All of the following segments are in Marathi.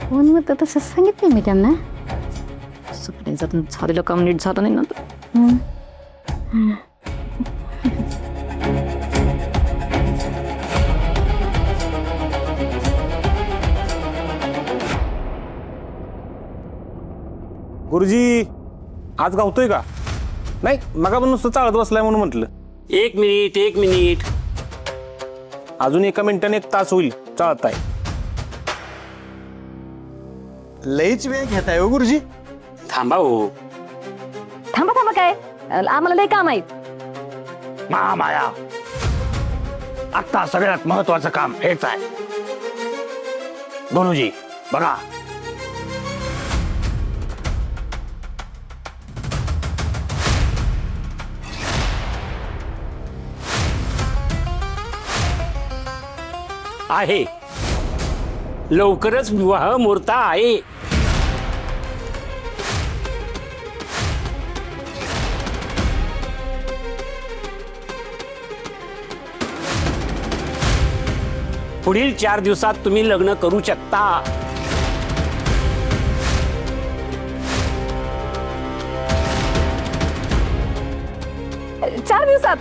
फोन मध्ये तसं सांगितलं मी त्यांना. सगळ्यांचं झालेलं काम नीट झालं नाही ना. गुरुजी आज गावतोय का? नाही मगा पण नुसतं चालत बसलाय म्हणून म्हटलं. 1 मिनिट 1 मिनिट. अजून 1 मिनिटाने 1 तास होईल चालताय. लईच वेळ घेताय हो गुरुजी. थांबा हो. थांबा थांबा काय, आम्हाला लय काम आहे. महामाया, आता सगळ्यात महत्वाचं काम हेच आहे. गुरुजी बघा, आहे लवकरच विवाह मुहूर्त आहे. पुढील 4 दिवसात तुम्ही लग्न करू शकता. चार दिवसात?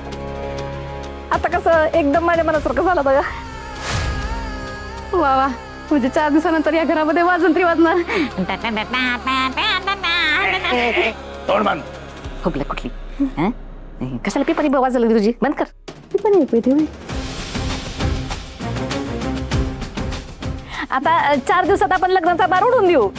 आता कसं एकदम माझ्या मनासारखं झालं बघा. वा वा, म्हणजे 4 दिवसानंतर या घरामध्ये वाजंत्री वाजणार. तोंड बंद. खोकला कुठली? कशाला पेपरी वाजवलं तुझी? बंद कर. पेपर आता 4 दिवसात आपण लग्नाचा बार उडून देऊ.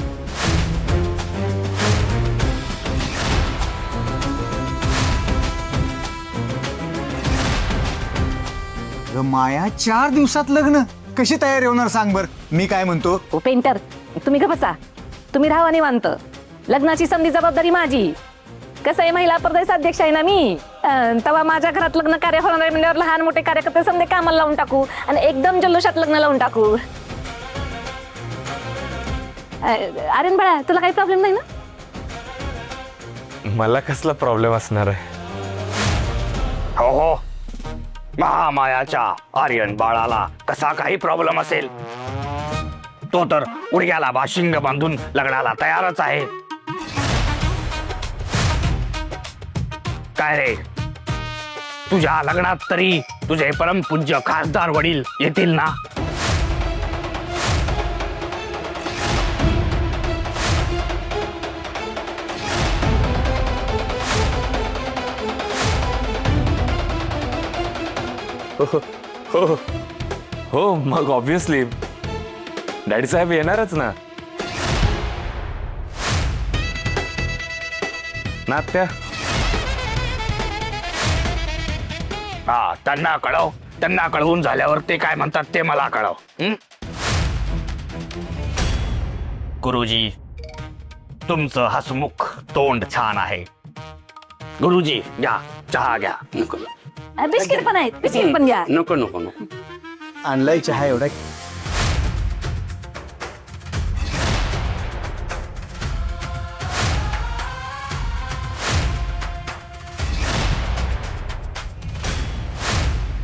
माया 4 दिवसात लग्न? कशी तयारी होणार सांग बर. मी काय म्हणतो, ओ पेंटर, तुम्ही का बसा. तुम्ही राहा निवांत. लग्नाची समधी जबाबदारी माझी. कसं आहे, महिला प्रदेश अध्यक्ष आहे ना मी. तेव्हा माझ्या घरात लग्न कार्य होणार आहे म्हणल्यावर लहान मोठे कार्यकर्ते समजे कामाला लावून टाकू आणि एकदम जल्लोषात लग्न लावून टाकू. आर्यन बाळा, तुला काही प्रॉब्लेम नाही ना? मला कसला प्रॉब्लेम असणार आहे? हो हो, महामायाच्या आर्यन बाळाला कसा काही प्रॉब्लेम असेल, तो तर उडग्याला बाशिंग बांधून लग्नाला तयारच आहे. काय रे, तुझ्या लग्नात तरी तुझे परमपूज्य खासदार वडील येतील ना? हो हो, मग ऑब्विसली डॅडी साहेब येणारच ना. नात्या हा, त्यांना कळव. त्यांना कळवून झाल्यावर ते काय म्हणतात ते मला कळव. गुरुजी, तुमचं हसमुख तोंड छान आहे. गुरुजी घ्या, चहा घ्या. नको बिस्किट पण आहेत, बिस्किट पण घ्या. नको नको नको. आणलाय चहा एवढा.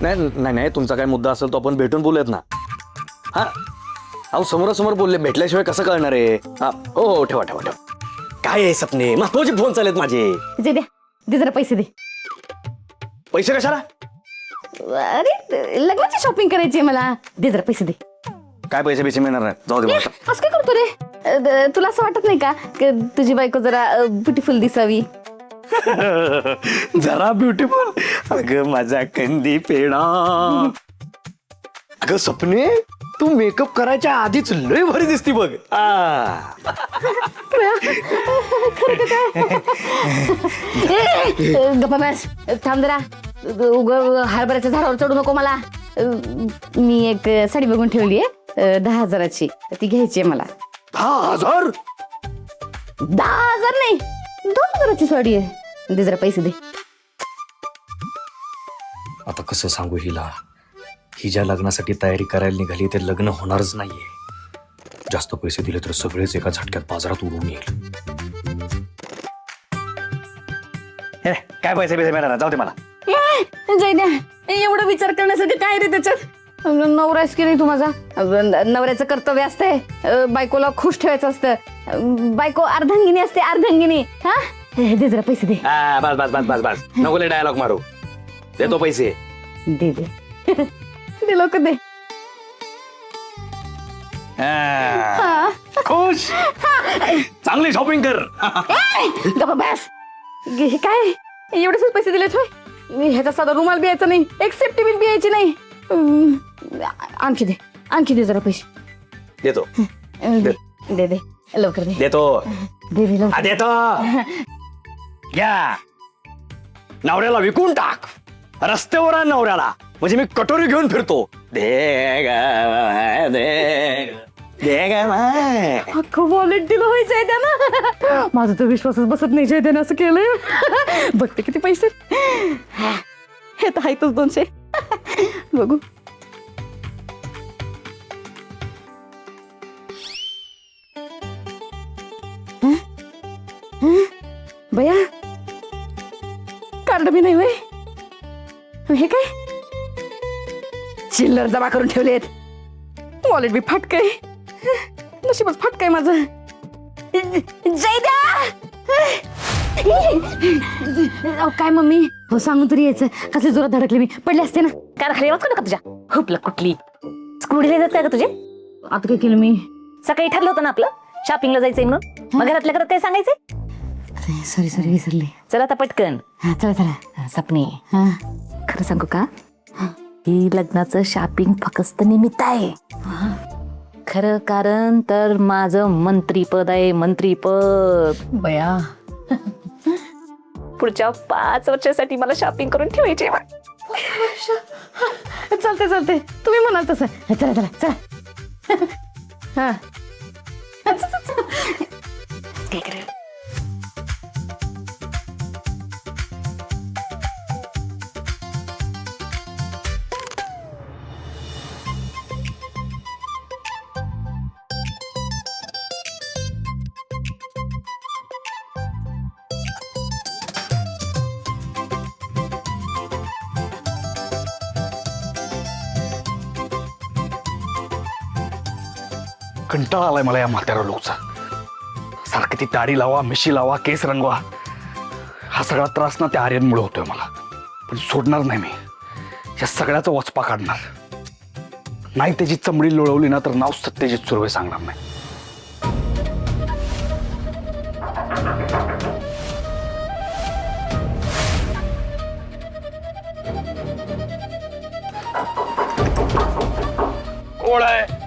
नाही नाही, तुमचा काय मुद्दा असेल तो आपण भेटून बोलूयात ना. हा, अहो समोरासमोर बोलले, भेटल्याशिवाय कसं कळणार आहे? हा, हो हो, ठेवा ठेवा ठेवा. काय आहे सपने, महत्वाचे फोन चालेत माझे. जे द्या, दे जरा पैसे दे. पैसे कशाला? अरे लग्नाची शॉपिंग करायची आहे मला. दे जरा पैसे दे. काय पैसे पैसे मिळणार नाही, जाऊ दे मला. असं काय करतो रे? तुला असं वाटत नाही का की तुझी बायको जरा ब्युटिफुल दिसावी? जरा ब्युटिफुल? अगं माझा कंदी पेडा. अगं सपने, तू मेकअप करायच्या आधीच लय भारी दिसती बघ. गप्पा बस, थांब जरा. हरभऱ्याच्या झाडावर चढू नको मला. मी एक साडी बघून ठेवली आहे 10,000ची, ती घ्यायची आहे मला. 10,000? 10,000 नाही, 2,000ची साडी आहे. दे जरा पैसे दे. आता कसं सांगू हिला, ही ज्या लग्नासाठी तयारी करायला निघाली ते लग्न होणारच नाहीये. जास्त पैसे दिले तर सगळेच एका झटक्यात बाजारात उडून येईल. काय पैसे पैसे मिळणार, जाऊ दे मला. जय द्या, एवढा विचार करण्यासाठी काय रे त्याच्यात? नवराच की नाही तू माझा? नवऱ्याचं कर्तव्य असते बायकोला खुश ठेवायचं असतं बायको अर्धांगिनी असते अर्धांगिनी हा दे जरा पैसे दे बस बस बस बस बस नको डायलॉग मारू देतो पैसे दे दे दे लवकर दे खुश चांगली शॉपिंग कर गप्पा बस हे काय एवढेच पैसे दिले होय ह्याचा साधा रुमाल बी यायचा नाही एक सेफ्टी बिल बी यायची नाही आणखी दे जरा पैसे देतो दे दे लवकर दे देतो दे दे लवकर देतो घ्या नवऱ्याला विकून टाक रस्त्यावर आण नवऱ्याला म्हणजे मी कटोरी घेऊन फिरतो दे अख्खं वॉलेट दिलं व्हायचंय त्यानं माझा तर विश्वासच बसत नाही त्यानं असं केलंय बघते किती पैसे हे तर आहेतच 200 बघू बया कार्ड बी नाही होय हे काय चिल्लर जमा करून ठेवलेत वॉलेट बी फाटकय नशीबच फाटकय माझं जयद्या काय मम्मी हो सांगून तरी यायचं कसले जोरात धडकले मी पडले असते ना कार खाली आवाज का तुझ्या हुपलं कुठली स्कूटीला जात काय का तुझे आता काय केलं मी सकाळी ठरलं होतं ना आपलं शॉपिंगला जायचंय म्हणून मग घरातल्या घरात काय सांगायचंय सॉरी विसरले चला आता पटकन हा चला सपने हा खरं सांगू का ही लग्नाचं शॉपिंग फक्त निमित्त आहे खरं कारण तर माझं मंत्रीपद आहे मंत्रीपद बया पुढच्या 5 वर्षासाठी मला शॉपिंग करून ठेवायची चालते तुम्ही म्हणाल तसं चला हा काय करेल कंटाळा आलाय मला या म्हाताऱ्या लोकचा सारखं ती दाढी लावा मिशी लावा केस रंगवा हा सगळा त्रास ना त्या आर्यनमुळे होतोय मला पण सोडणार नाही मी या सगळ्याचा वचपा काढणार नाही त्याची चमडी लोळवली ना तर नाव सत्यजित सुर्वे सांगणार नाही कोण आहे